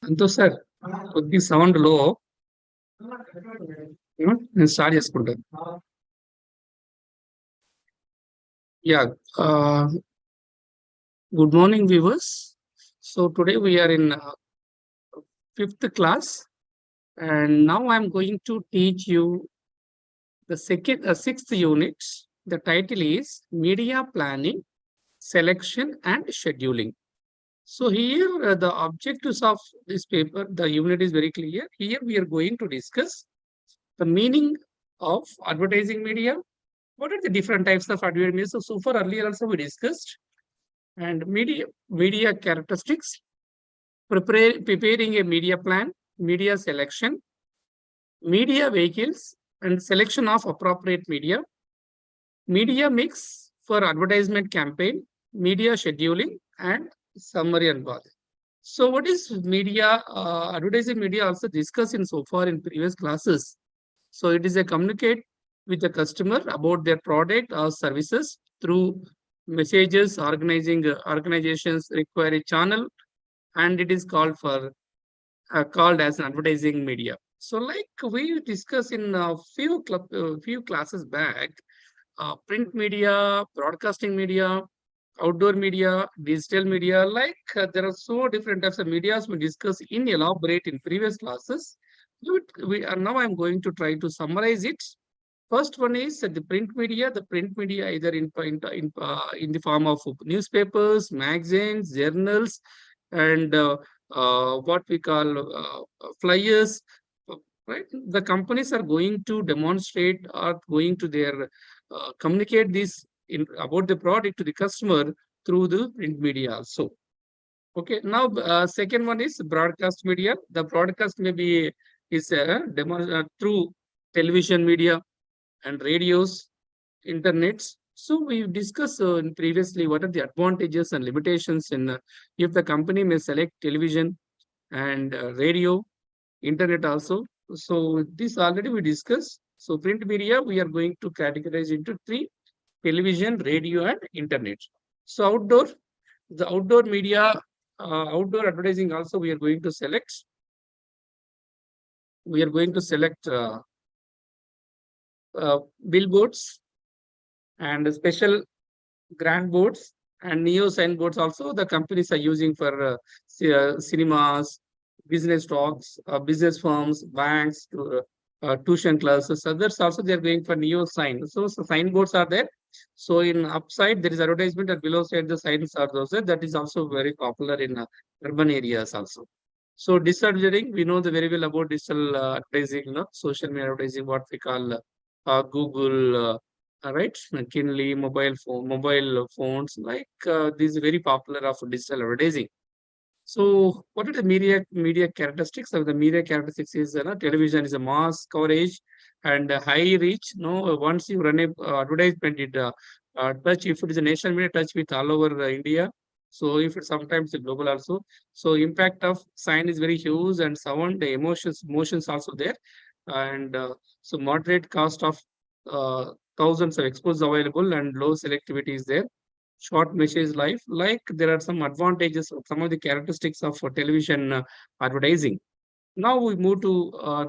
Santosh sir, కొద్ది sound లో నేను స్టార్ట్ చేసుకుంటాను. Yeah, good morning viewers. So today we are in fifth class, and now I'm going to teach you the sixth unit. The title is Media Planning, Selection and Scheduling. So here the objectives of this paper, the unit is very clear. Here we are going to discuss the meaning of advertising media. What are the different types of advertising media? So far earlier also we discussed, and media characteristics, preparing a media plan, media selection, media vehicles and selection of appropriate media mix for advertisement campaign, media scheduling, and summary and all. So what is media? Advertising media also discussed in so far in previous classes. So it is a communicate with the customer about their product or services through messages. Organizations require a channel, and it is called as an advertising media. So like we discussed in a few classes back, print media, broadcasting media, outdoor media, digital media, like there are so different types of medias we discussed in elaborate in previous classes. We are now I'm going to try to summarize it. First one is the print media. The print media either in the form of newspapers, magazines, journals, and what we call flyers. Right, the companies are going to demonstrate or going to their communicate this about the product to the customer through the print media also. Okay, now second one is broadcast media. The broadcast may be is through television media and radios, internets. So we discussed previously what are the advantages and limitations in if the company may select television and radio, internet also. So this already we discussed. So print media we are going to categorize into three: television, radio, and internet. So the outdoor media, outdoor advertising also we are going to select. We are going to select billboards and special grand boards and neo sign boards also the companies are using for cinemas, business talks, business firms, banks, tuition classes. Others also they are going for neo sign. So signboards are there. So in upside there is advertisement, and below side the signs are those there. That is also very popular in urban areas also. So disadvertising, we know the very well about digital advertising, social media advertising, what we call Google, right, McKinley, mobile phones, like these very popular of digital advertising. So what are the media characteristics? So the media characteristics is television is a mass coverage and high reach. No, once you run a advertisement, it touch, if it is a national media, touch with all over India. So if it sometimes it's global also. So impact of sign is very huge, and sound, the emotions also there. And so moderate cost of thousands of exposures available, and low selectivity is there. Short message life, like there are some advantages of some of the characteristics of television advertising. Now we move to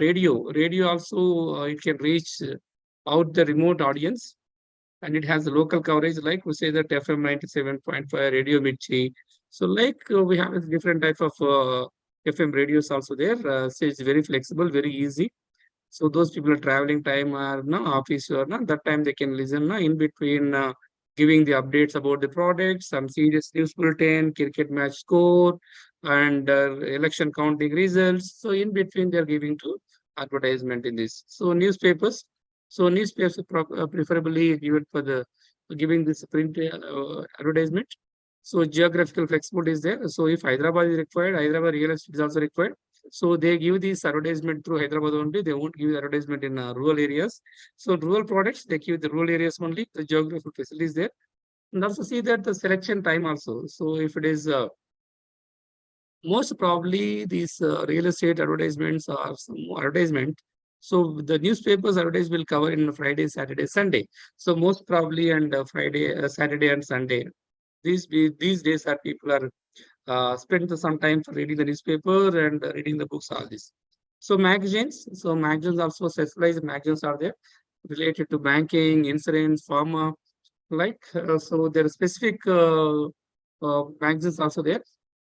radio also. It can reach out the remote audience, and it has a local coverage, like we say that FM 97.5 radio Mirchi. So like we have a different type of FM radios also there. So it's very flexible, very easy. So those people are traveling time or no office or no, that time they can listen in between, giving the updates about the products, some serious news bulletin, cricket match score, and election counting results. So in between they are giving to advertisement in this. So newspapers. So newspapers preferably given for the giving this print advertisement. So geographical flexibility is there. So if Hyderabad is required, Hyderabad real estate is also required. So they give this advertisement through Hyderabad only. They won't give advertisement in rural areas. So rural products, they give the rural areas only. The geographical facilities there. And also see that the selection time also. So if it is most probably these real estate advertisements are some advertisement. So the newspapers advertise will cover in Friday, Saturday, Sunday. So most probably and Friday, Saturday and Sunday, these days are people are spend some time for reading the newspaper and reading the books, all this. So magazines, also specialized magazines are there related to banking, insurance, pharma, so there are specific magazines also there.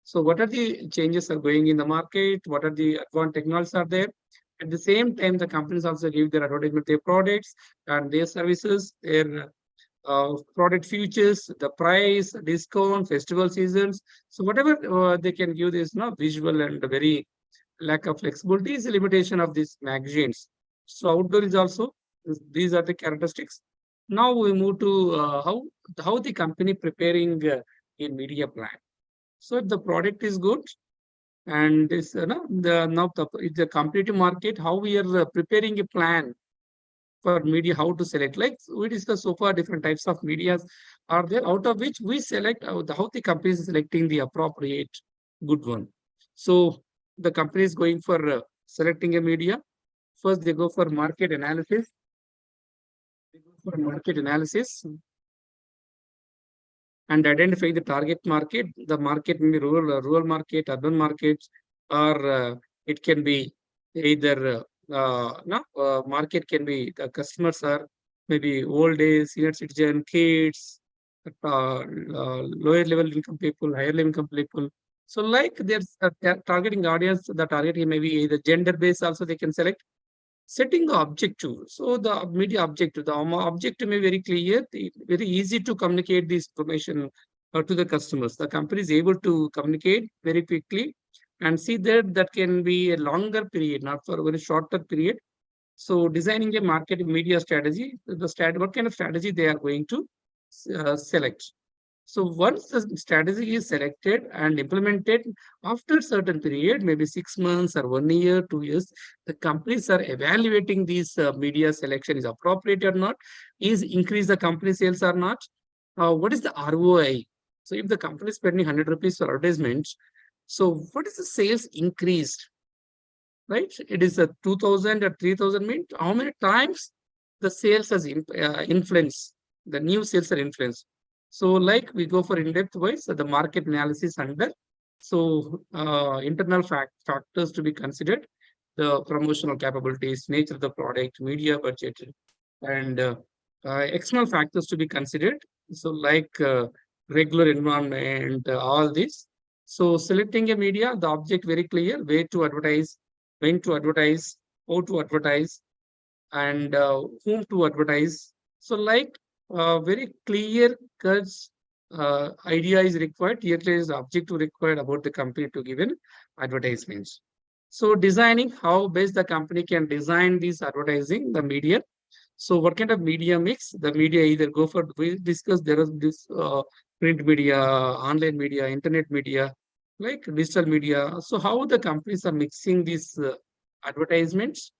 So what are the changes are going in the market? What are the advanced technologies are there? At the same time, the companies also give their advertisement, their products and their services, their product features, the price, discount, festival seasons. So whatever they can give this visual and very lack of flexibility is a limitation of these magazines. So outdoor is also, these are the characteristics. Now we move to how the company preparing a media plan. So if the product is good and this the competitive market, how we are preparing a plan for media, how to select. Like we discussed so far, different types of medias are there, out of which we select how the company is selecting the appropriate good one. So the company is going for selecting a media. First, they go for market analysis. And identify the target market. The market may be rural market, urban markets, or it can be either market can be the customers are maybe old age, senior citizen, kids, lower level income people, higher level income people. So like there's a targeting audience, the target may be either gender based also they can select. Setting the objective. So the media objective, the objective may be very clear, very easy to communicate this information to the customers. The company is able to communicate very quickly and see that can be a longer period, not for a very shorter period. So designing a market media strategy, what kind of strategy they are going to select. So once the strategy is selected and implemented, after a certain period, maybe 6 months or 1 year, 2 years, the companies are evaluating these media selection is appropriate or not, is increase the company sales or not, what is the ROI? So if the company is spending 100 rupees for advertisements, so what is the sales increased? Right? It is a 2000 or 3000 mean how many times the sales has influence, the new sales are influenced. So like we go for in-depth wise, the market analysis under. So internal factors to be considered, the promotional capabilities, nature of the product, media budget, and external factors to be considered. So like regular environment, all this. So selecting a media, the object very clear, where to advertise, when to advertise, how to advertise, and whom to advertise. So like very clear cuts idea is required, here is the objective required about the company to give in advertisements. So designing how best the company can design this advertising, the media. So what kind of media mix? The media either go for, we discuss there is this print media, online media, internet media, like digital media. So how the companies are mixing these advertisements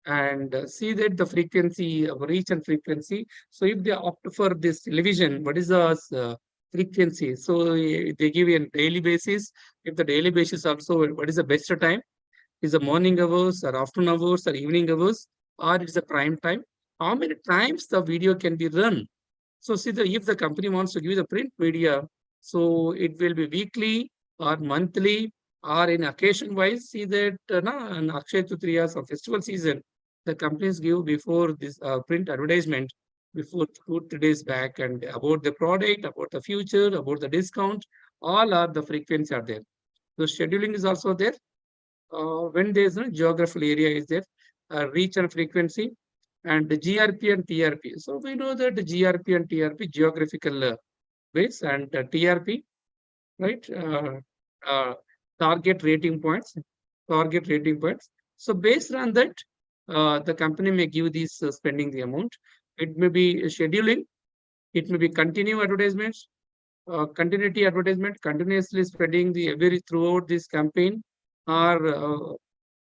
and see that the frequency of reach and frequency. So if they opt for this television, what is the frequency? So they give you a daily basis. If the daily basis also, what is the best time? Is the morning hours or afternoon hours or evening hours, or it's a prime time? How many times the video can be run? So see if the company wants to give the print media, so it will be weekly or monthly or in occasion wise. See that in Akshay Tritiya or festival season, the companies give before this print advertisement before 2-3 days back, and about the product, about the future, about the discount, all are the frequency are there. The scheduling is also there. When there is no geographical area is there, reach and frequency, and the GRP and TRP. So we know that the GRP and TRP geographical base, and TRP, right? Target rating points. So based on that, the company may give these spending the amount. It may be scheduling. It may be continue advertisements, continuity advertisement, continuously spreading the every throughout this campaign, or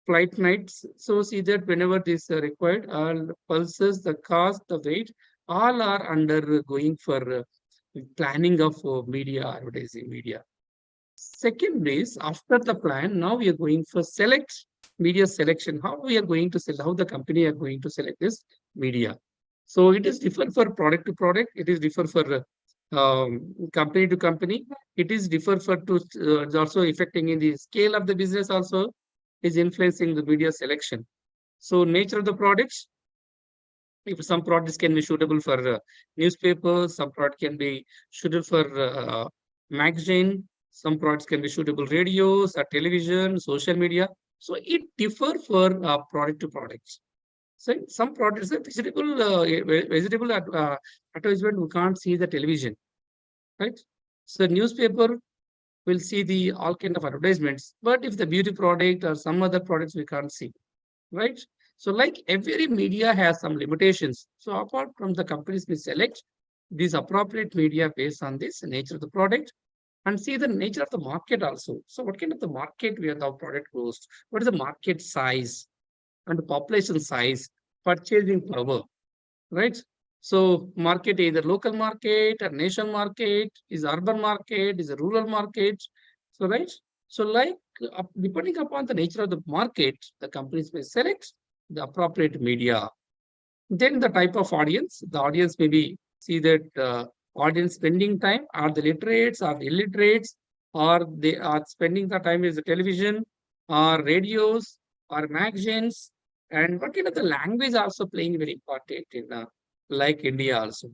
flight nights. So see that whenever this required, all pulses, the cost, the weight, all are under going for planning of media, advertising media. Second is after the plan, now we are going for select media selection. How we are going to select, how the company are going to select this media. So it is different for product to product. It is different for company to company. It is differ for to also affecting in the scale of the business also is influencing the media selection. So nature of the products, if some products can be suitable for newspapers, some product can be suitable for magazine, some products can be suitable radios or television, social media. So it differ for product to products. So some products are vegetable advertisement, we can't see the television, right? So newspaper will see the all kind of advertisements, but if the beauty product or some other products we can't see, right? So like every media has some limitations. So apart from the companies we select these appropriate media based on this nature of the product and see the nature of the market also. So what kind of the market where the product goes? What is the market size and the population size, purchasing power, right? So market either local market or nation market, is urban market, is a rural market. So right. So like depending upon the nature of the market, the companies may select the appropriate media. Then the type of audience, the audience may be see that audience spending time are the literates or the illiterates, or they are spending the time is the television or radios or magazines, and what kind of the language also playing very important in like India also.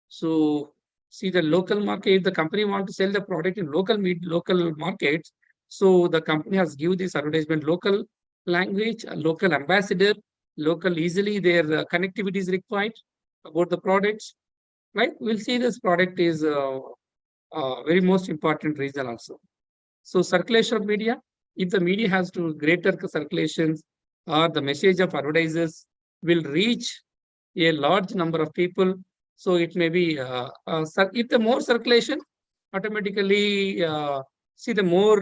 So see the local market, if the company want to sell the product in local markets, so the company has give this advertisement local language, a local ambassador, local easily their connectivity is required about the products, right? We'll see this product is very most important reason also. So circulation of media, if the media has to greater circulations or the message of advertisers will reach a large number of people. So it may be, if the more circulation, automatically see the more,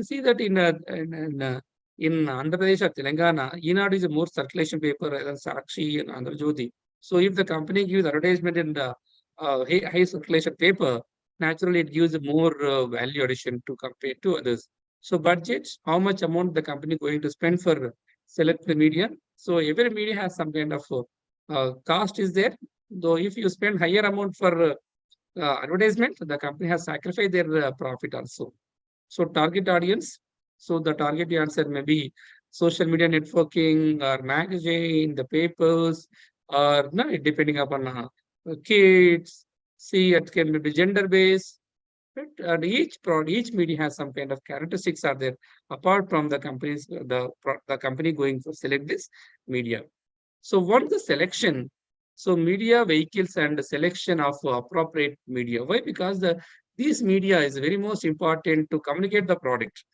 see that in Andhra Pradesh or Telangana, Enad is a more circulation paper rather than Sakshi and Andhra Jyoti. So if the company gives advertisement in the high circulation paper, naturally it gives more value addition to compare to others. So budgets, how much amount the company going to spend for select the media. So every media has some kind of cost is there. Though if you spend higher amount for advertisement, the company has sacrificed their profit also. So target audience. So the target answer may be social media networking or magazine, the papers, or no, depending upon kids. See, it can be gender based. Right? And each media has some kind of characteristics are there apart from the companies, the company going to select this media. So what is the selection? So media vehicles and the selection of appropriate media. Why? Because these media is very most important to communicate the product.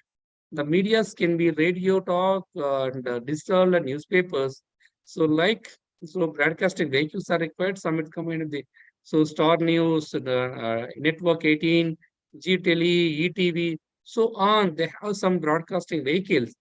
The medias can be radio, talk, and digital and newspapers. So like so broadcasting vehicles are required. Some it come in the so Star News, the Network 18, G Tele, ETV, so on. They have some broadcasting vehicles.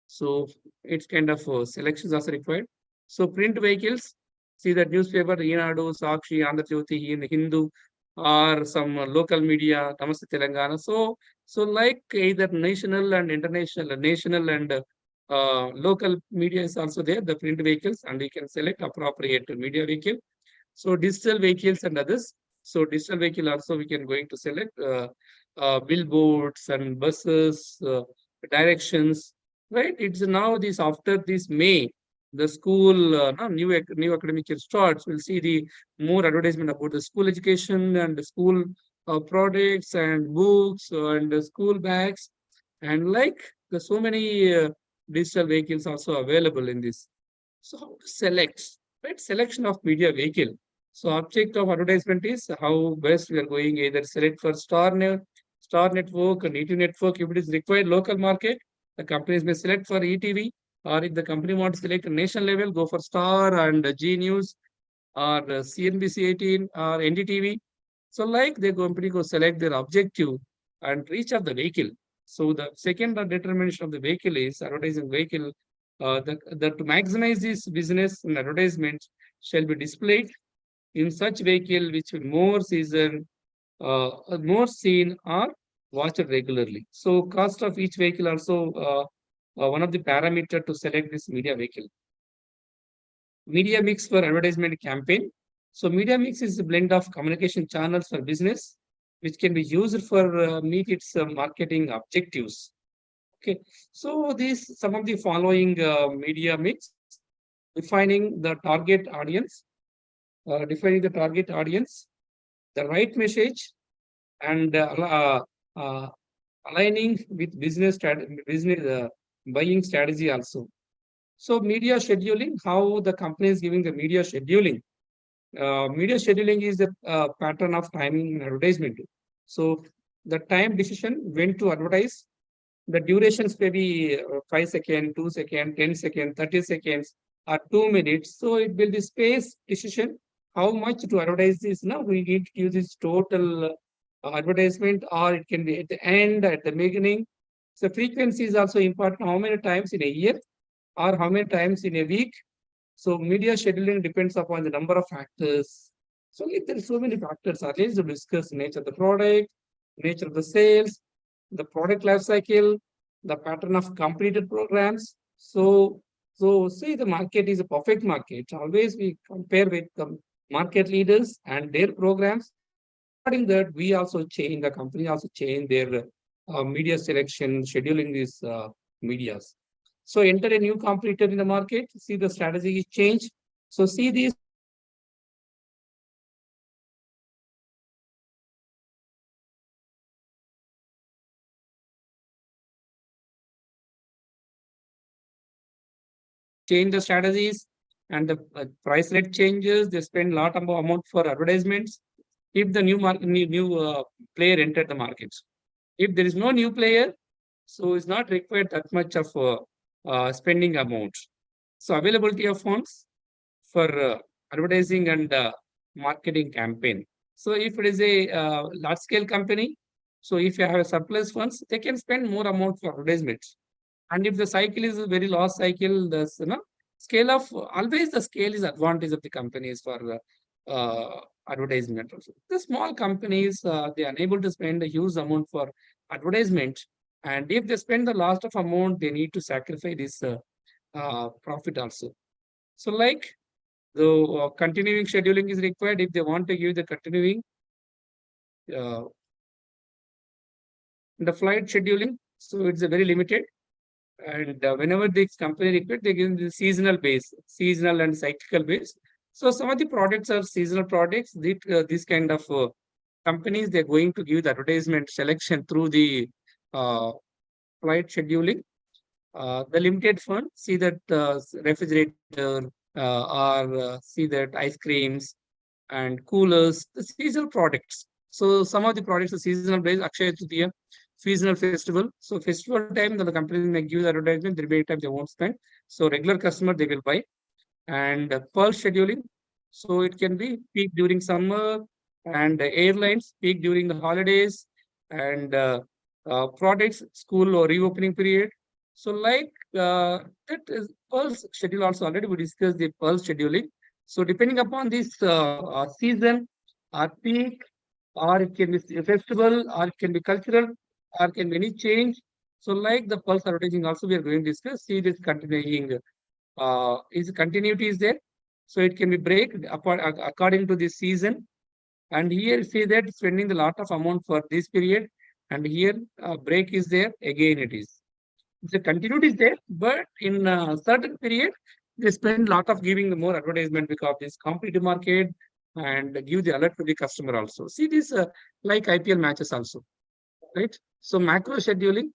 So it's kind of selections are required. So print vehicles, see that newspaper, Enadu, Sakshi, Andhra Jyoti, in Hindu, or some local media, Namaste Telangana. So like either national and international, national and local media is also there, the print vehicles, and you can select appropriate media vehicle. So digital vehicles and others. So digital vehicle also we can going to select billboards and buses, directions, right? It's now this after this May, the school new academic year starts. We'll see the more advertisement about the school education and the school products and books and the school bags, and like there's so many digital vehicles also available in this. So how to select, right? Selection of media vehicle. So object of advertisement is how best we are going either select for Star Network and ET Network. If it is required local market, the companies may select for ETV, or if the company wants to select a national level, go for Star and G News or CNBC 18 or NDTV. So like the company go select their objective and reach of the vehicle. So the second determination of the vehicle is advertising vehicle. To maximize this business and advertisement shall be displayed in such vehicle which will more seen or watched regularly. So cost of each vehicle also one of the parameter to select this media vehicle. Media mix for advertisement campaign. So media mix is a blend of communication channels for business, which can be used for meet its marketing objectives. Okay, so these some of the following media mix, audience, defining the target audience, the right message, and uh, aligning with business buying strategy also. So media scheduling, how the company is giving the media scheduling. Media scheduling is the pattern of timing and advertisement. So the time decision when to advertise, the durations may be 5 seconds, 2 seconds, 10 seconds, 30 seconds, or 2 minutes. So it will be space decision how much to advertise this. Now we need to use this total advertisement, or it can be at the end, at the beginning. So frequency is also important. How many times in a year or how many times in a week? So media scheduling depends upon the number of factors. So if there are so many factors, at least to discuss nature of the product, nature of the sales, the product life cycle, the pattern of completed programs. So see the market is a perfect market. Always we compare with the market leaders and their programs. According that, we also change, the company also change their media selection, scheduling these medias. So enter a new competitor in the market, see the strategy is changed. So see these change the strategies and the price rate changes. They spend a lot of amount for advertisements. If the new player entered the market, if there is no new player, so it's not required that much of spending amount. So availability of funds for advertising and marketing campaign. So if it is a large scale company, so if you have a surplus funds, they can spend more amount for advertisements. And if the cycle is a very low cycle, there's scale of always the scale is advantage of the companies for advertisement. Also. The small companies they are unable to spend a huge amount for advertisement, and if they spend the last of amount, they need to sacrifice this profit also. So like the continuing scheduling is required if they want to give the continuing uh, the flight scheduling. So it's a very limited. And whenever this company requires, they give the seasonal base, seasonal and cyclical base. So some of the products are seasonal products. This kind of companies, they're going to give the advertisement selection through the flight scheduling. The limited fund, see that refrigerator or see that ice creams and coolers, the seasonal products. So some of the products are seasonal based, Akshaya Tritiya, seasonal festival. So festival time, the company may give the advertisement, there will be time they won't spend. So regular customer, they will buy. And pulse scheduling. So it can be peak during summer and airlines peak during the holidays and products, school or reopening period. So like that is pulse schedule also already we discussed the pulse scheduling. So depending upon this season or peak, or it can be a festival, or it can be cultural, or can be any change. So like the pulse advertising also we are going to discuss. See this continuing is continuity is there. So it can be break according to the season. And here see that spending the lot of amount for this period. And here break is there. Again it is. The continuity is there, but in a certain period, they spend a lot of giving the more advertisement because this competitive market and give the alert to the customer also. See this like IPL matches also, right? So macro scheduling.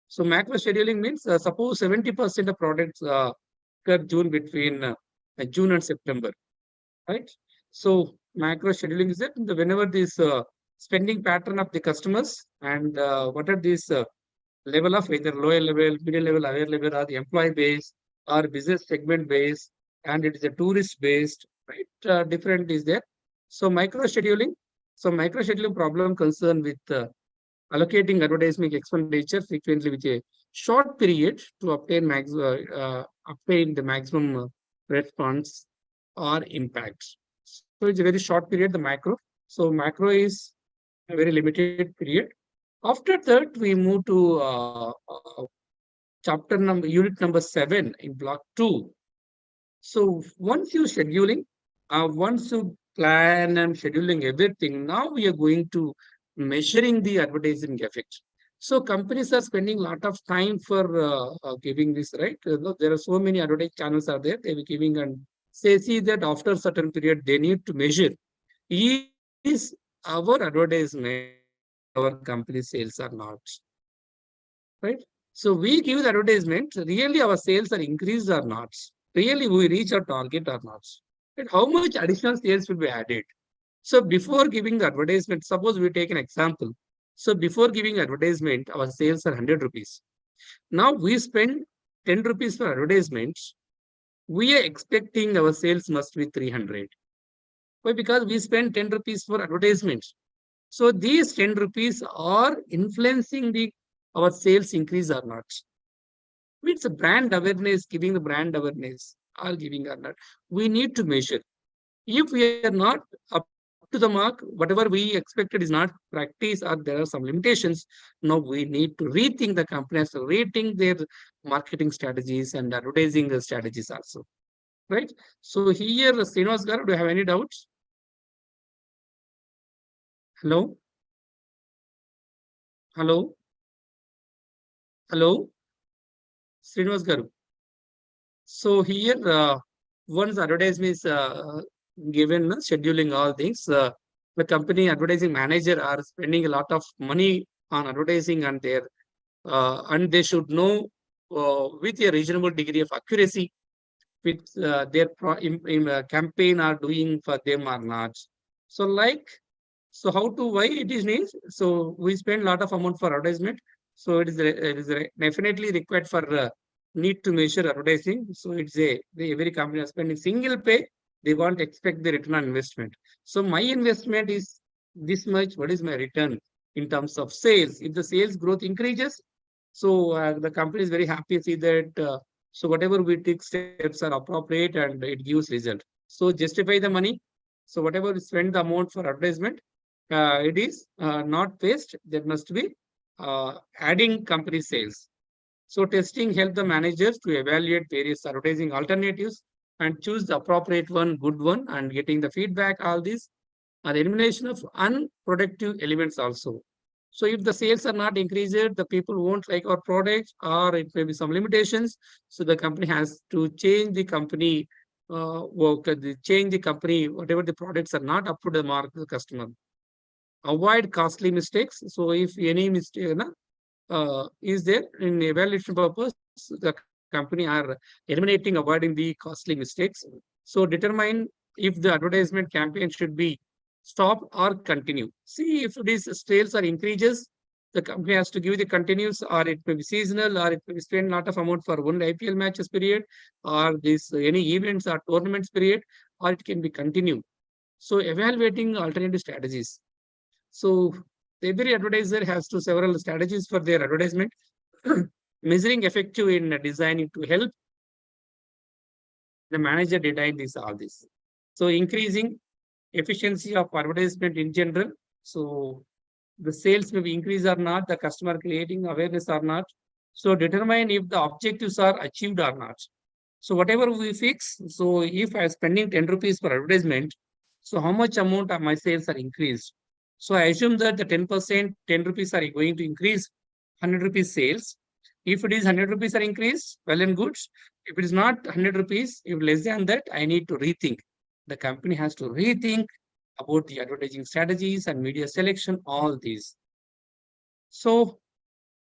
So macro scheduling means suppose 70% of products occur June between June and September, right? So macro scheduling is that whenever this spending pattern of the customers and what are these level of either lower level, middle level, higher level, or the employee base or business segment based, and it is a tourist based, right? Different is there. So micro scheduling. So micro scheduling problem concern with allocating advertising expenditure frequently with a short period to obtain the maximum response or impact. So it's a very short period, the macro. So macro is a very limited period. After that, we move to unit number 7 in block 2. So once you scheduling, once you plan and scheduling everything. Now we are going to measuring the advertising effect. So companies are spending a lot of time for giving this, right? There are so many advertising channels are there. They will giving and say, see that after a certain period, they need to measure. Is our advertisement increasing our company sales or not? Right? So we give the advertisement, really our sales are increased or not? Really we reach our target or not? And how much additional sales will be added? So before giving the advertisement, suppose we take an example. So before giving advertisement, our sales are 100 rupees. Now we spend 10 rupees for advertisements. We are expecting our sales must be 300. Why? Because we spend 10 rupees for advertisements. So these 10 rupees are influencing the our sales increase or not. It's a brand awareness, giving the brand awareness or giving or not. We need to measure. If we are not up to the mark, whatever we expected is not practice or there are some limitations, now we need to rethink the companies, rethink their marketing strategies and advertising strategies also. Right? So here, Srinivas Garu, do you have any doubts? Hello? Hello? Hello? Srinivas Garu. So here, once advertisement is given, scheduling all things, the company advertising manager are spending a lot of money on advertising and they should know with a reasonable degree of accuracy with their campaign are doing for them or not. So so how to why it is needs? So we spend a lot of amount for advertisement. So it is definitely required for need to measure advertising. So it's every company is spending single pay. They want to expect the return on investment. So my investment is this much. What is my return in terms of sales? If the sales growth increases, so the company is very happy to see that. So whatever we take steps are appropriate and it gives result. So justify the money. So whatever we spend the amount for advertisement, it is not waste. There must be adding company sales. So testing help the managers to evaluate various advertising alternatives and choose the appropriate one, good one, and getting the feedback. All these are elimination of unproductive elements also. So if the sales are not increased, the people won't like our products, or it may be some limitations. So the company has to change the company work, change the company, whatever the products are not up to the mark to the customer. Avoid costly mistakes. So if any mistake is there in evaluation purpose, the company are eliminating, avoiding the costly mistakes. So determine if the advertisement campaign should be stopped or continue. See if these sales are increases, the company has to give the continuous, or it may be seasonal, or it may be spend a lot of amount for one IPL matches period, or this any events or tournaments period, or it can be continued. So evaluating alternative strategies. So every advertiser has to several strategies for their advertisement. Measuring effective in designing to help the manager design this all this. So increasing efficiency of advertisement in general. So the sales may be increased or not, the customer creating awareness or not. So determine if the objectives are achieved or not. So whatever we fix, so if I am spending 10 rupees for advertisement, so how much amount of my sales are increased? So I assume that the 10%, 10 rupees are going to increase 100 rupees sales. If it is 100 rupees are increased, well and good. If it is not 100 rupees, if less than that, I need to rethink. The company has to rethink about the advertising strategies and media selection, all these. So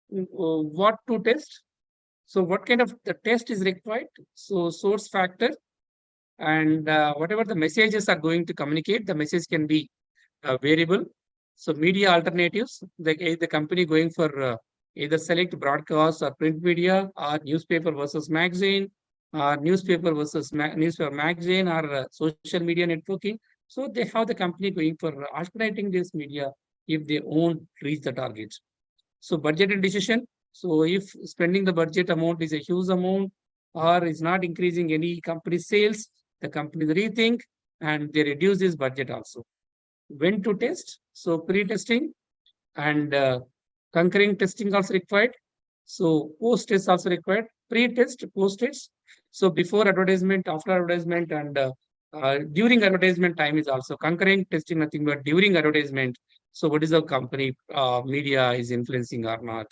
what to test? So what kind of the test is required? So source factor and whatever the messages are going to communicate, the message can be variable. So media alternatives, the company going for either select broadcast or print media, or newspaper versus magazine, or newspaper versus newspaper magazine, or social media networking. So they have the company going for alternating this media if they won't reach the targets. So budget and decision. So if spending the budget amount is a huge amount or is not increasing any company sales, the company rethink and they reduce this budget also. When to test? So pre-testing and concurring testing also required. So post-test also required. Pre-test, post-test. So before advertisement, after advertisement, and During advertisement time is also concurrent testing, nothing but during advertisement. So what is the company media is influencing or not?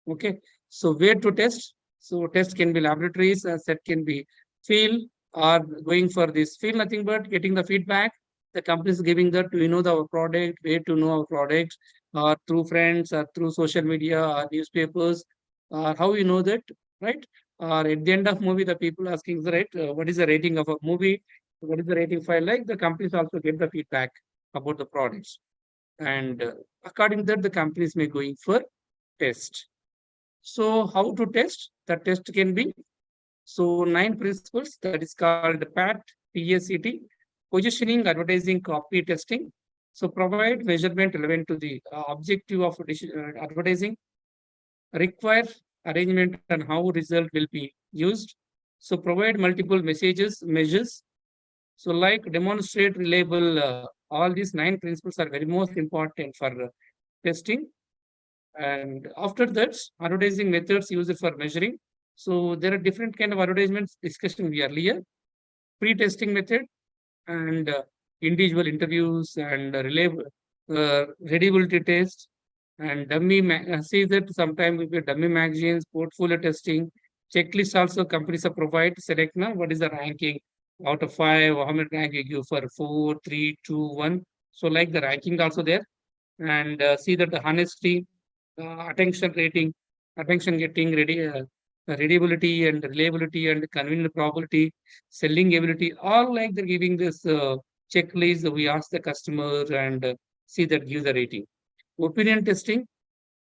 Okay. So where to test? So test can be laboratories, set can be field, or going for this field, nothing but getting the feedback. The company is giving that we know our product, where to know our product, or through friends, or through social media, or newspapers, or how you know that, right? Or at the end of movie, the people asking the right, what is the rating of a movie? What is the rating file like? The companies also get the feedback about the products, and according to that, the companies may going for test. So how to test? The test can be so 9 principles that is called PAT, positioning, advertising, copy testing. So provide measurement relevant to the objective of advertising, require arrangement on how result will be used. So provide multiple messages, measures. So like demonstrate reliable, all these 9 principles are very most important for testing. And after that, advertising methods used for measuring. So there are different kind of advertisements discussion we earlier. Pre-testing method and individual interviews and readability test and see that sometimes with the dummy magazines, portfolio testing, checklist also companies are provide select now what is the ranking out of 5, how many rank you give for 4, 3, 2, 1. So like the ranking also there, and see that the honesty, attention rating, attention getting ready, readability and reliability and convenient probability, selling ability, all like they're giving this checklist. We ask the customer and see that give the rating. Opinion testing.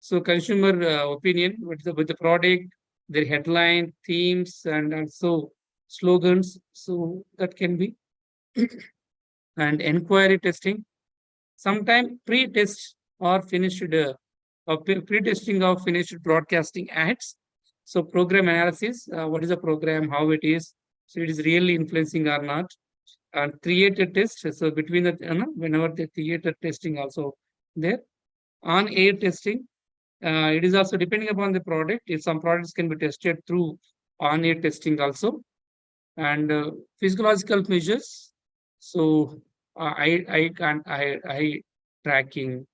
So consumer opinion with the product, their headline, themes, and also slogans. So that can be and inquiry testing. Sometime pre-test or finished pre-testing of finished broadcasting ads. So program analysis, what is the program, how it is, so it is really influencing or not. And created test, so between the whenever the created testing also there. On air testing, it is also depending upon the product. If some products can be tested through on air testing also, and physiological measures. So I can I tracking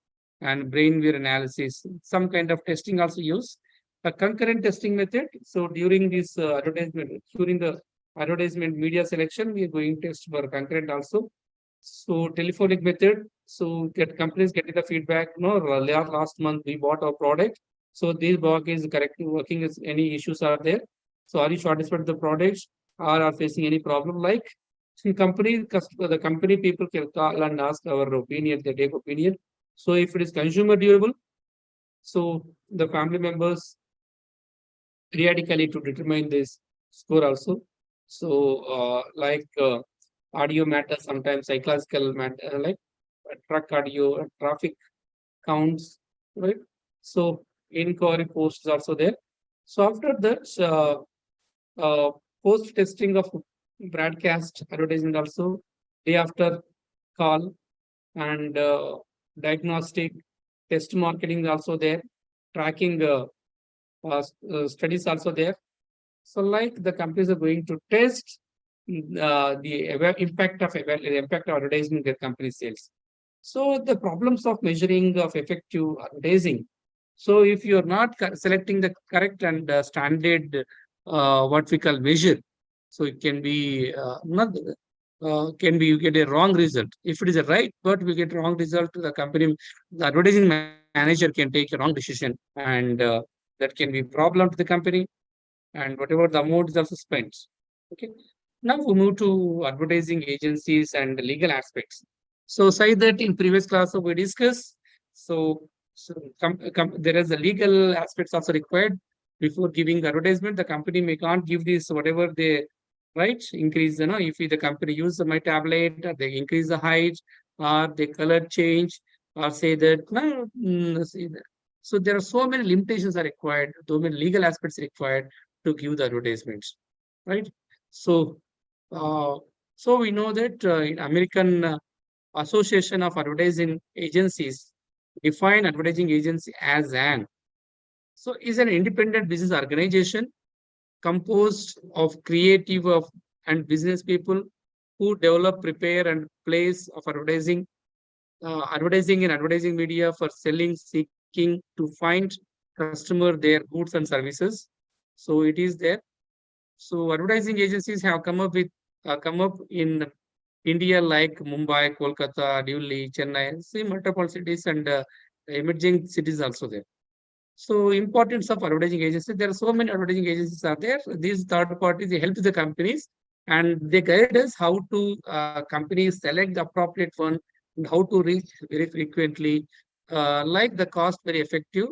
and brainware analysis. Some kind of testing also use a concurrent testing method. So during this advertisement, during the advertisement media selection, we are going to test for concurrent also. So telephonic method. So get companies getting the feedback. No, last month we bought our product. So this bug is correctly working. Is any issues are there? So are you satisfied with the products? Or are facing any problem? Like the company people can call and ask our opinion. They take opinion. So if it is consumer durable, so the family members periodically to determine this score also. So audio matter sometimes psychological matter like truck audio, traffic counts, right? So inquiry post is also there. So after that, post testing of broadcast advertising also day after call and diagnostic test marketing is also there. Tracking studies also there. So like the companies are going to test the impact of advertising their company sales. So the problems of measuring of effective advertising. So if you're not selecting the correct and standard what we call measure, so it can be not can be you get a wrong result. If it is a right, but we get wrong result, the advertising manager can take a wrong decision, and that can be problem to the company, and whatever the amount is also spent. Okay. Now we move to advertising agencies and legal aspects. So say that in previous class we discussed. So, there is a legal aspects also required before giving the advertisement. The company may can't give this whatever they right increase. If the company use my tablet, or they increase the height, or the color change, or say that no, say that. So there are so many limitations are required. So many legal aspects required to give the advertisements, right? So, uh, so we know that in American Association of Advertising Agencies define advertising agency as an is an independent business organization composed of creative and business people who develop, prepare, and place of advertising in advertising media for selling, seeking to find customer their goods and services. So it is there. So advertising agencies have come up in India like Mumbai, Kolkata, Delhi, Chennai, see metropolitan cities and emerging cities also there. So importance of advertising agencies. There are so many advertising agencies are there. These third parties, they help the companies and they guide us how to companies select the appropriate one and how to reach very frequently. Like the cost very effective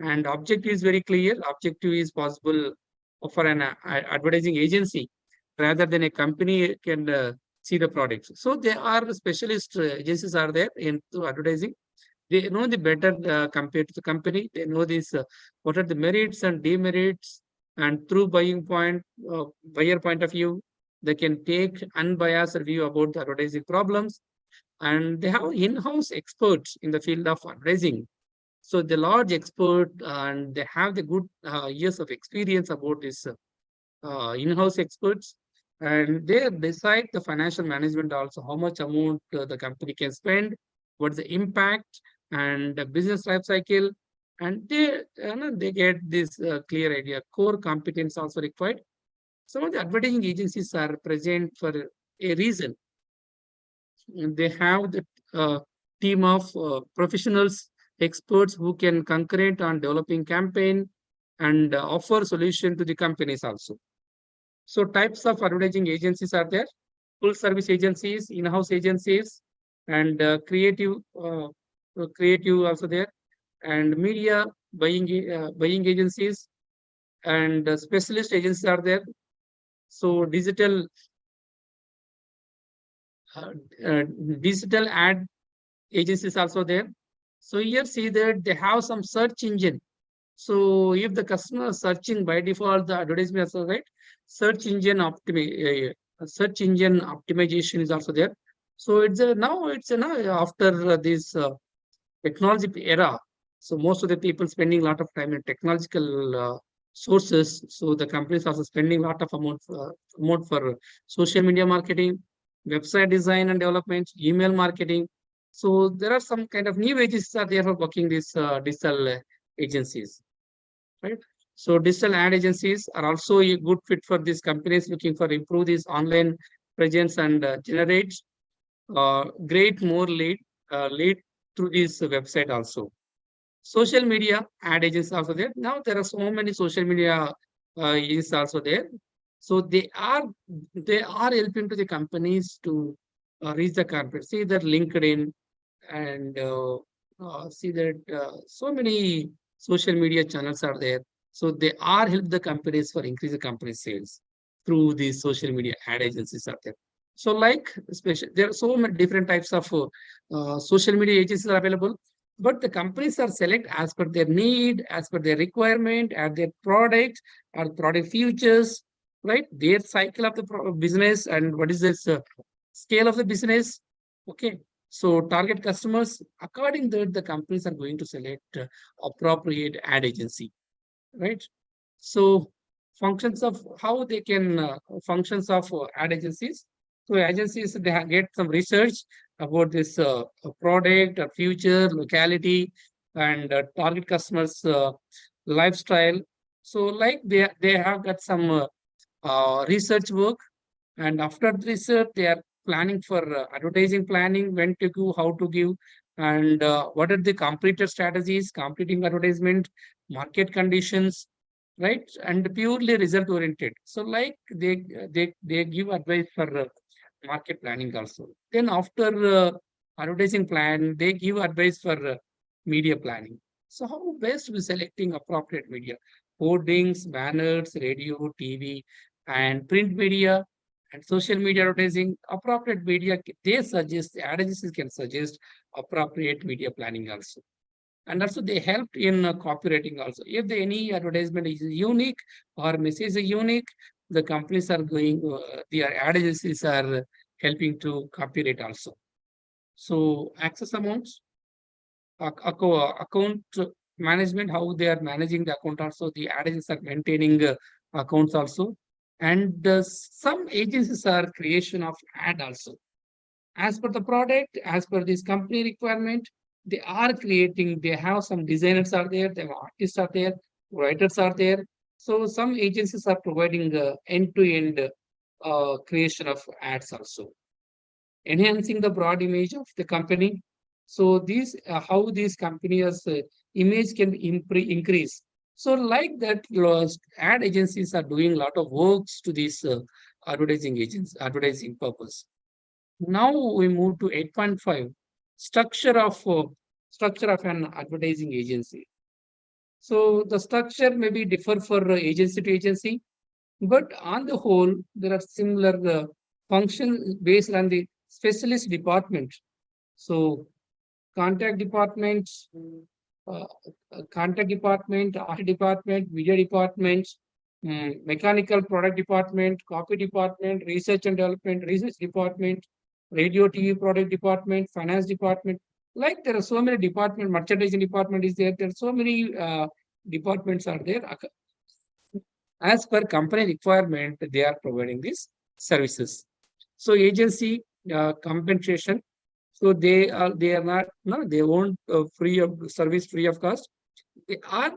and objective is very clear. Objective is possible for an advertising agency rather than a company can see the products. So there are specialist agencies are there into advertising. They know the better compared to the company. They know this what are the merits and demerits, and through buyer point of view, they can take unbiased view about the advertising problems. And they have in-house experts in the field of advertising. So the large expert and they have the good years of experience about this in-house experts, and they decide the financial management also how much amount the company can spend, what's the impact and the business life cycle, and they get this clear idea. Core competence also required. Some of the advertising agencies are present for a reason. They have the team of professionals, experts who can concurrent on developing campaign and offer solution to the companies also. So types of advertising agencies are there: full service agencies, in-house agencies, and creative also there, and media buying agencies, and specialist agencies are there. So uh, uh, digital ad agencies also there. So here see that they have some search engine. So if the customer is searching by default, the advertisement also right, search engine optimization is also there. So it's a now after this technology era. So most of the people spending a lot of time in technological sources. So the companies also spending a lot of amount for social media marketing, website design and development, email marketing. So there are some kind of new agencies are there for working these digital agencies, right? So digital ad agencies are also a good fit for these companies looking for improve this online presence and generate great more lead through this website also. Social media ad agencies also there. Now there are so many social media is also there. So they are helping to the companies to reach the corporate. See that LinkedIn and see that so many social media channels are there. So they are help the companies for increase the company sales through these social media ad agencies are there. So like especially there are so many different types of social media agencies are available, but the companies are select as per their need, as per their requirement, at their product or product futures, right? Their cycle of the business and what is this scale of the business. Okay. So target customers, according to that, the companies are going to select appropriate ad agency, right? So functions of how they can functions of ad agencies. So agencies they get some research about this product or future locality and target customers lifestyle. So like they have got some research work, and after the research they are planning for advertising planning, when to give, how to give, and what are the completed strategies, completing advertisement, market conditions, right? And purely result oriented. So like they give advice for market planning also. Then after advertising plan, they give advice for media planning. So how best we selecting appropriate media? Hoardings, banners, radio, TV, and print media and social media advertising. Appropriate media, they suggest, the ad agencies can suggest appropriate media planning also. And also they helped in copywriting also. If any advertisement is unique or message is unique, the companies are going, the ad agencies are helping to copyright also. So access amounts, account management, how they are managing the account also. The ad agencies are maintaining accounts also. And some agencies are creation of ad also. As per the product, as per this company requirement, they are creating, they have some designers are there, they have artists are there, writers are there. So some agencies are providing end-to-end creation of ads also, enhancing the broad image of the company. So these how these companies image can increase. So like that, ad agencies are doing a lot of works to these advertising agents, advertising purpose. Now we move to 8.5, structure of structure of an advertising agency. So the structure may be differ for agency to agency, but on the whole, there are similar functions based on the specialist department. So contact department, uh, art department, media department, mechanical product department, copy department, research and development, research department, radio TV product department, finance department. Like there are so many department, merchandising department is there. There are so many departments are there. As per company requirement, they are providing these services. So agency compensation. So they are not, no, they won't free of service free of cost. They are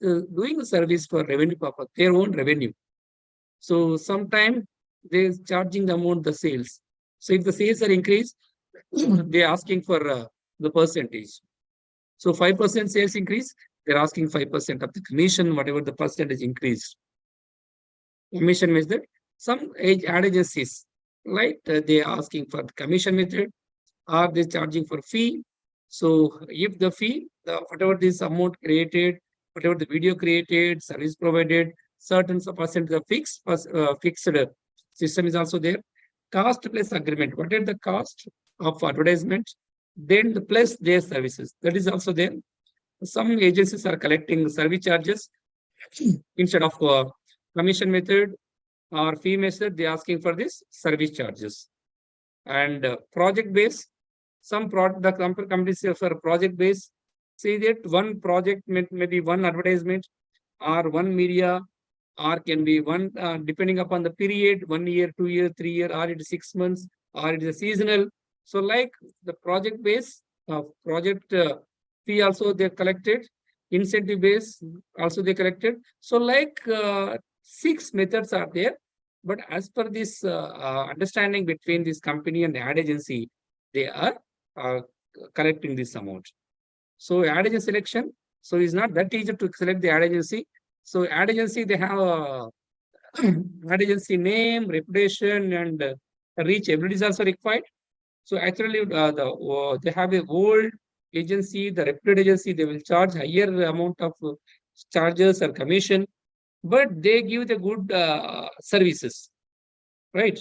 doing the service for revenue purpose, their own revenue. So sometime they're charging the amount the sales. So if the sales are increased, they're asking for the percentage. So 5% sales increase, they're asking 5% of the commission, whatever the percentage increased. Commission method. Some ad agencies, like they are asking for the commission method, or they charging for fee. So if the fee, whatever this amount created, whatever the video created, service provided, certain percent the fixed system is also there. Cost plus agreement. What is the cost of advertisement? Then the plus their services. That is also there. Some agencies are collecting service charges instead of commission method or fee method. They are asking for this service charges. And project base, some product the companies for project base, see that one project may be one advertisement or one media, or can be one depending upon the period, 1 year, 2 year, 3 year, or it is 6 months, or it is a seasonal. So like the project base project fee also they collected, incentive base also they collected. So like 6 methods are there, but as per this understanding between this company and the ad agency, they are uh, collecting this amount. So ad agency selection, so it's not that easy to select the ad agency. So ad agency, they have a ad agency name, reputation, and reach ability is also required. So actually, they have a old agency, the reputed agency, they will charge higher amount of charges or commission, but they give the good services, right?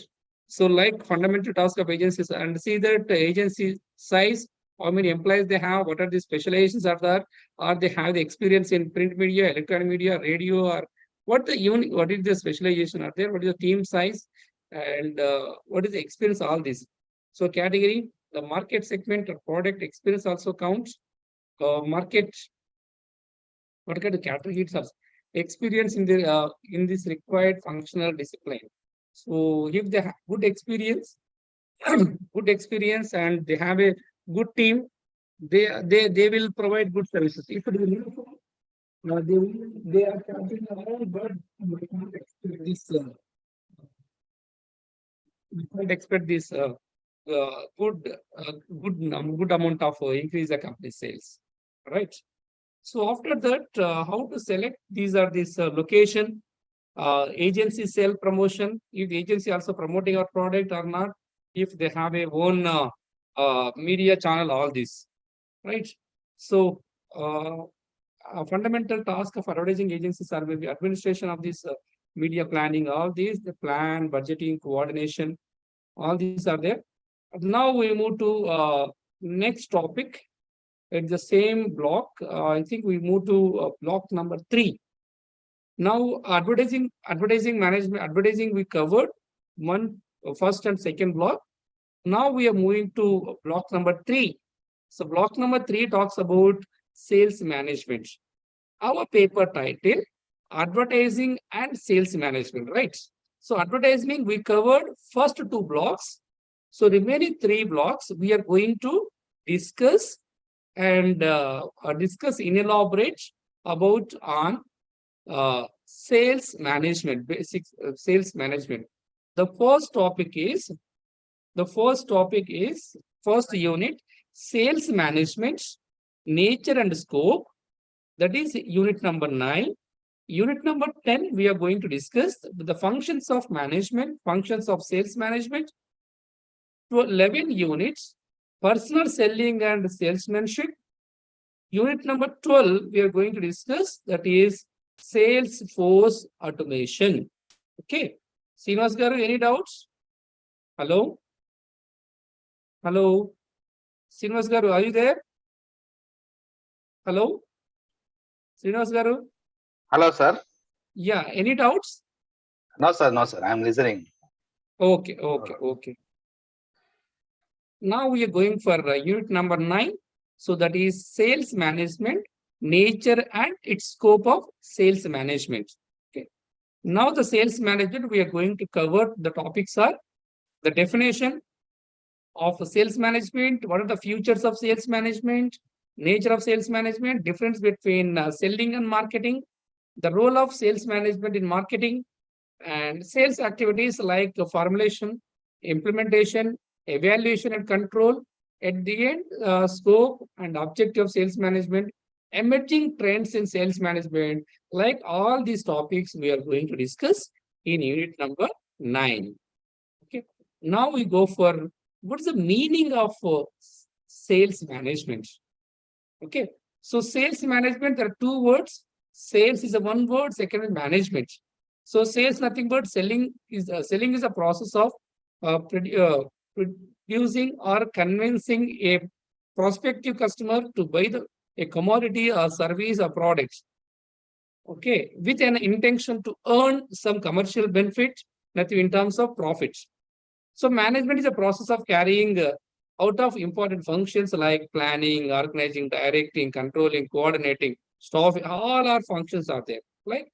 So like fundamental task of agencies, and see that the agency size, how many employees they have, what are the specializations are there, or they have the experience in print media, electronic media, radio, or what is the specialization are there, what is the team size, and what is the experience, all this. So category, the market segment or product experience also counts. Market, what kind of categories are experience in this required functional discipline. So if they have good experience, good experience, and they have a good team, they will provide good services. If it is they are charging around, but we can't expect this. We can't expect this good amount of increase the company sales, right? So after that, how to select? These are this location, agency sell promotion. If the agency also promoting our product or not, if they have a own media channel, all this, right? So a fundamental task of advertising agencies are maybe administration of this media planning, all these, the plan, budgeting, coordination, all these are there. Now we move to next topic at the same block. I think we move to block number 3. Now advertising management, advertising we covered one first and second block. Now we are moving to block number 3. So block number 3 talks about sales management. Our paper title, advertising and sales management, right? So advertising, we covered first 2 blocks. So remaining 3 blocks, we are going to discuss and discuss in elaborate about on sales management, basic sales management. The first topic is first unit, sales management, nature and scope. That is unit number 9. Unit number 10, we are going to discuss the functions of management, functions of sales management. To 11 units, personal selling and salesmanship. Unit number 12, we are going to discuss, that is sales force automation. Okay. Srinivas garu, any doubts? Hello? Hello? Srinivas garu, are you there? Hello? Srinivas garu? Hello, sir. Yeah, any doubts? No, sir. No, sir. I'm listening. Okay. Now we are going for unit number 9. So that is sales management, nature and its scope of sales management. Okay. Now the sales management, we are going to cover the topics are the definition of sales management, what are the features of sales management, nature of sales management, difference between selling and marketing, the role of sales management in marketing, and sales activities like formulation, implementation, evaluation and control. At the end, scope and objective of sales management, emerging trends in sales management, like all these topics we are going to discuss in unit number 9. Okay. Now we go for what is the meaning of sales management. Okay. So sales management, there are 2 words. Sales is a 1 word, second is management. So sales nothing but selling is a process of producing or convincing a prospective customer to buy a commodity or service or products. Okay, with an intention to earn some commercial benefit, nothing in terms of profits. So management is a process of carrying out of important functions like planning, organizing, directing, controlling, coordinating, staffing. All our functions are there. Like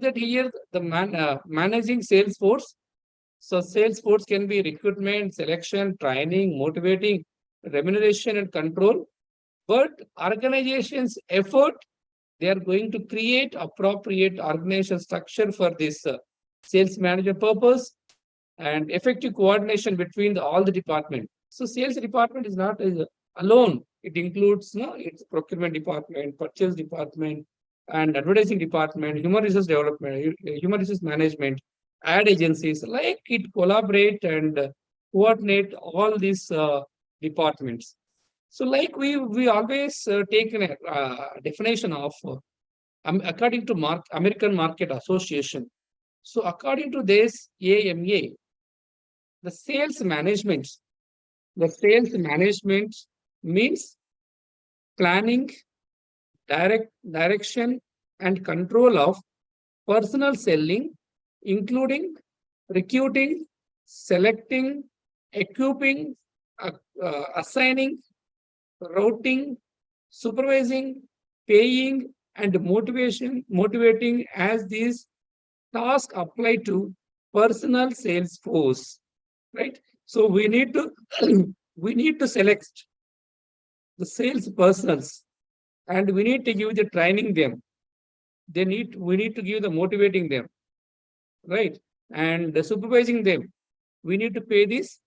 that here, the managing sales force. So sales force can be recruitment, selection, training, motivating, remuneration and control. But organization's effort, they are going to create appropriate organization structure for this sales manager purpose and effective coordination between all the department. So sales department is not alone. It includes its procurement department, purchase department, and advertising department, human resource development, human resource management, ad agencies. Like it collaborate and coordinate all these departments. So like we always take a definition of according to American Market Association. So according to this AMA, the sales management means planning, direction and control of personal selling, including recruiting, selecting, equipping, assigning, routing, supervising, paying, and motivating as these tasks apply to personal sales force. Right? So we need to select the sales persons and we need to give the training them. We need to give the motivating them, right? And the supervising them. We need to pay these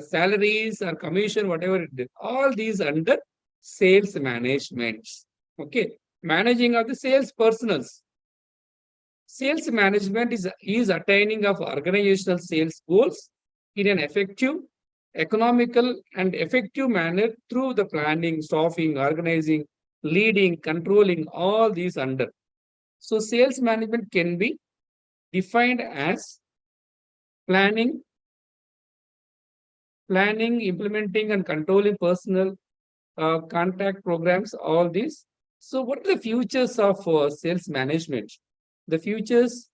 salaries or commission, whatever it is. All these under sales management. Okay. Managing of the sales personals. Sales management is attaining of organizational sales goals in an effective, economical, and effective manner through the planning, staffing, organizing, leading, controlling, all these under. So sales management can be defined as planning, implementing, and controlling personal contact programs, all these. So what are the futures of sales management? The futures,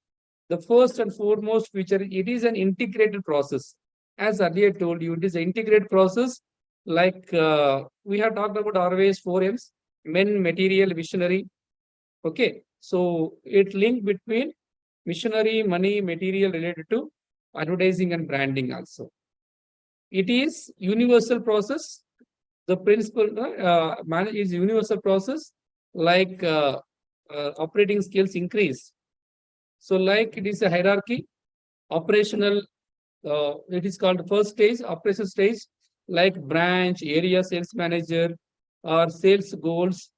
the first and foremost feature, it is an integrated process. As earlier told you, it is an integrated process. Like we have talked about always 4 M's: men, material, visionary. Okay, so it linked between machinery, money, material related to advertising and branding also. It is universal process. The principle is universal process, like operating skills increase. So like it is a hierarchy, operational, it is called first stage, operation stage, like branch, area sales manager, or sales goals,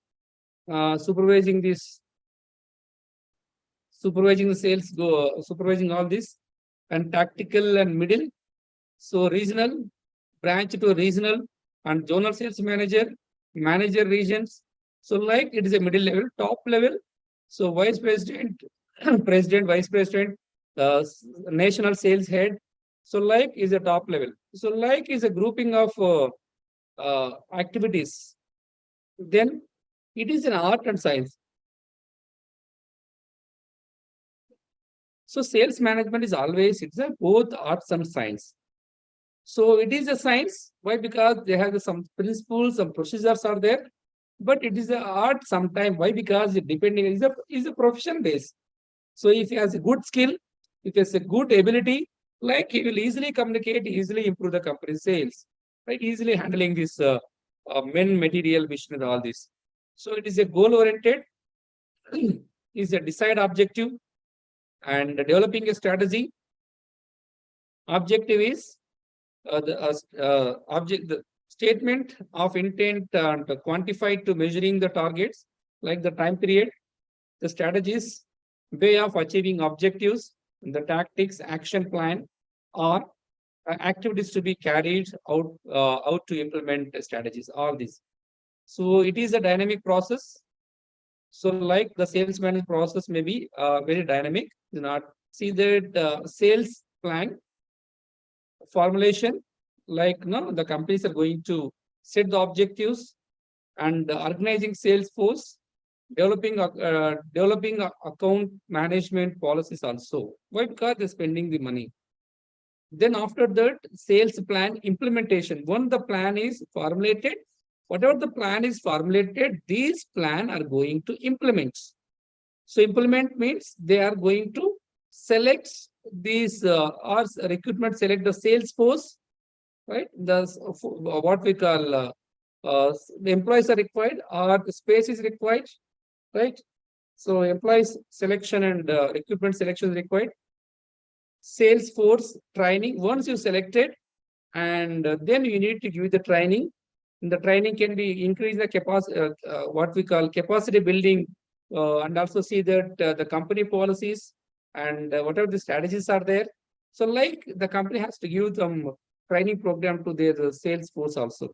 supervising this, supervising the sales, supervising all this, and tactical and middle. So regional, branch to regional, and zonal sales manager, manager regions. So like it is a middle level, top level. So vice president, president, vice president, national sales head. So like is a top level. So like is a grouping of activities. Then it is an art and science. So sales management is always, it's a both arts and science. So it is a science. Why? Because they have some principles, some procedures are there, but it is an art sometimes. Why? Because it depending is a profession base. So if he has a good skill, if he has a good ability, like he will easily communicate, easily improve the company sales, right? Easily handling this men, material, mission, all this. So it is a goal oriented, is a desired objective, and developing a strategy. Objective is the statement of intent and quantified to measuring the targets, like the time period, the strategies, way of achieving objectives, the tactics, action plan, or activities to be carried out to implement the strategies. All this. So it is a dynamic process. So like the sales management process may be very dynamic. Do not see that sales plan formulation, like no, the companies are going to set the objectives and organizing sales force, developing account management policies also. Why? Because they're spending the money. Then after that, sales plan implementation. When the plan is formulated, whatever the plan is formulated, these plan are going to implement. So implement means they are going to select these or recruitment, select the sales force, right? The what we call the employees are required or the space is required, right? So employees selection and recruitment selection is required. Sales force training. Once you selected, and then you need to give the training. And the training can be increase the capacity, what we call capacity building, and also see that the company policies and whatever the strategies are there. So like the company has to give them training program to their sales force also.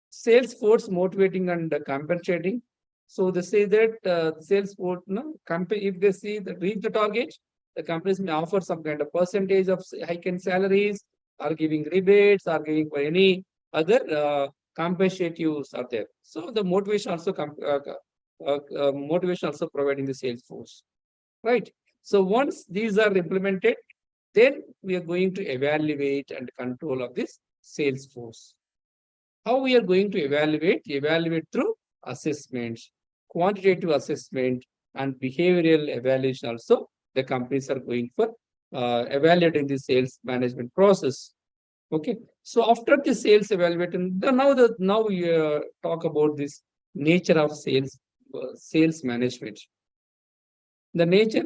Sales force motivating and compensating. So they say that sales force, no, company, if they see that reach the target, the companies may offer some kind of percentage of hike in salaries, or giving rebates, or giving for any other compensatives are there. So the motivation also motivation also providing the sales force, right? So once these are implemented, then we are going to evaluate and control of this sales force. How we are going to evaluate? Evaluate through assessments, quantitative assessment, and behavioral evaluation also. The companies are going for evaluating the sales management process. Okay. So after the sales evaluation, now we talk about this nature of sales management. The nature.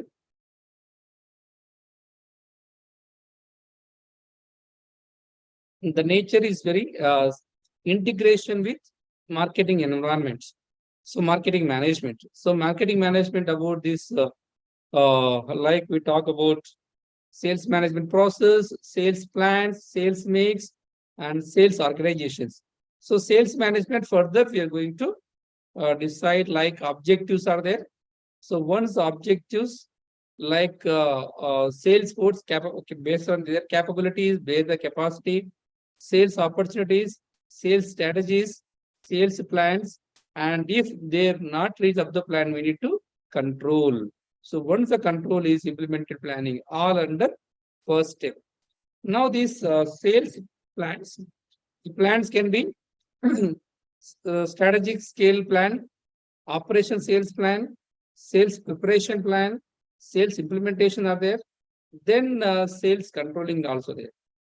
The nature is very integration with marketing environments. So marketing management. So marketing management about this, like we talk about sales management process, sales plans, sales mix, and sales organizations. So sales management further, we are going to decide like objectives are there. So once objectives like sales force based on their capabilities, based the capacity, sales opportunities, sales strategies, sales plans, and if they're not reach up the plan, we need to control. So once the control is implemented, planning all under first step. Now these sales plans, the plans can be strategic scale plan, operation sales plan, sales preparation plan, sales implementation are there, then sales controlling also there.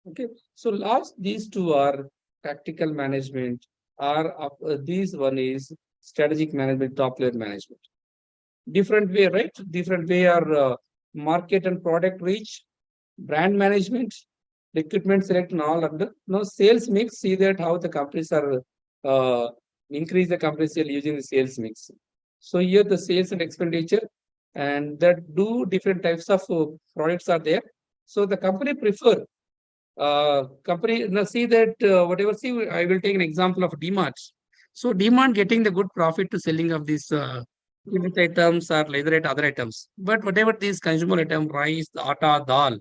Okay, so last these two are tactical management, these one is strategic management, top layer management. Different way, right? Different way are market and product reach, brand management, recruitment, select, and all under. Now sales mix. See that how the companies are uh, increase the company sale using the sales mix. So here the sales and expenditure, and that do different types of products are there. So the company prefer company now see that whatever see I will take an example of DMart. So DMart getting the good profit to selling of these unit items or leather other items. But whatever these consumer item, rice, atta, dal,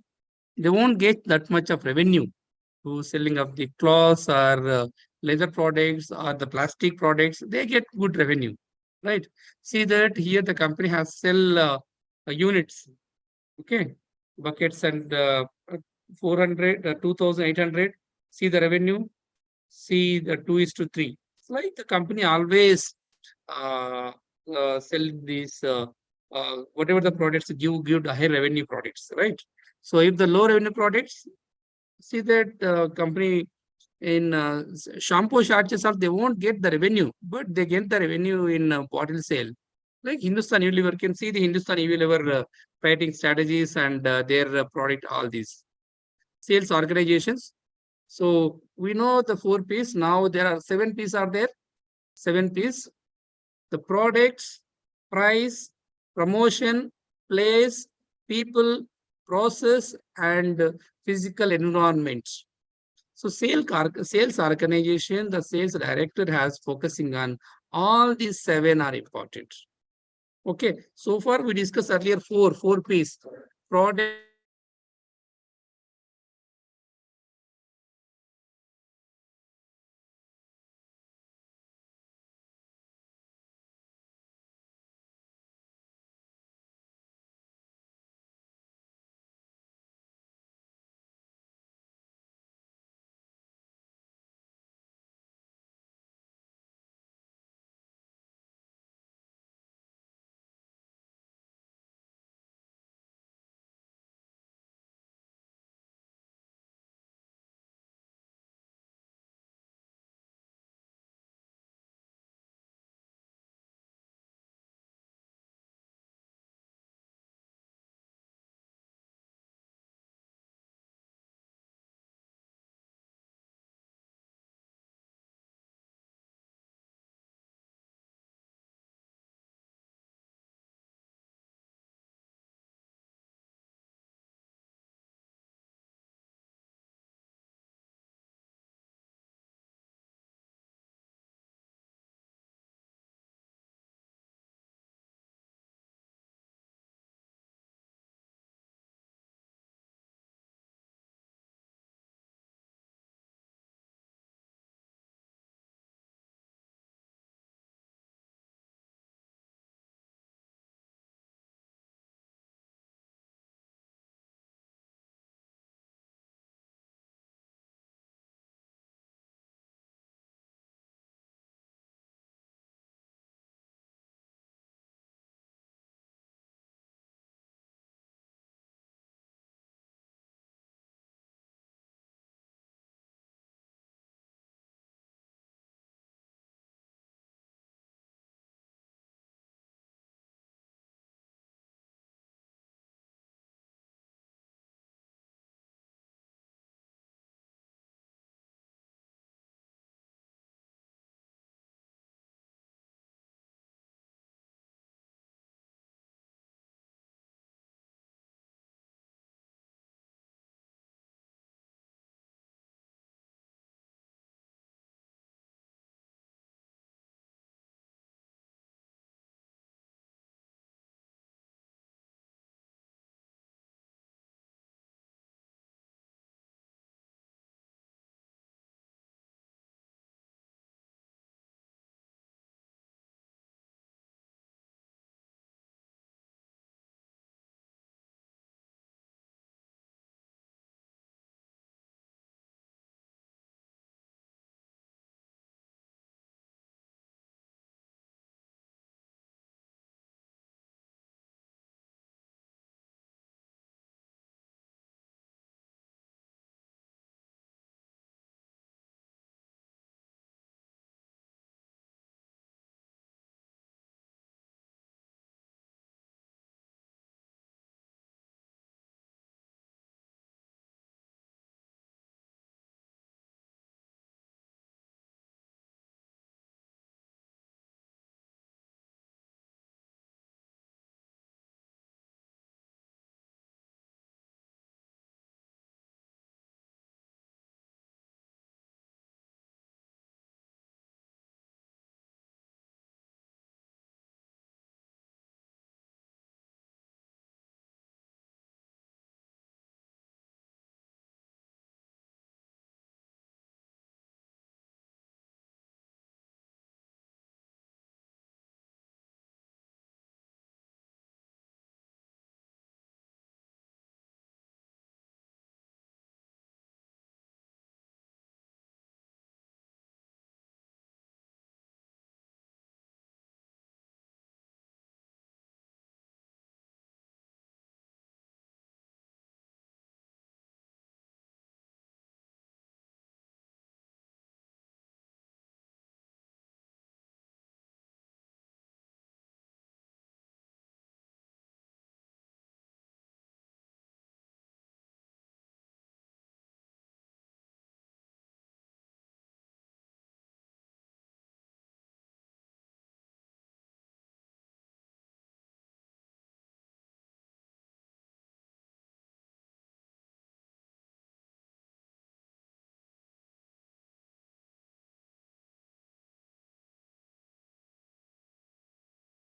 they won't get that much of revenue to selling of the cloths or leather products or the plastic products. They get good revenue, right? See that here the company has sell units, okay, buckets and 400, 2,800. See the revenue. See the 2:3. It's like the company always uh, sell these whatever the products give the high revenue products, right? So if the low revenue products, see that company in shampoo charges of they won't get the revenue, but they get the revenue in bottle sale. Like Hindustan Unilever can see the Hindustan Unilever fighting strategies and their product, all these sales organizations. So we know the 4 P's. Now there are 7 P's are there. 7 P's. The products, price, promotion, place, people, process, and physical environment. So sales organization, the sales director has focusing on all these 7 are important. Okay. So far we discussed earlier 4 P's. Product,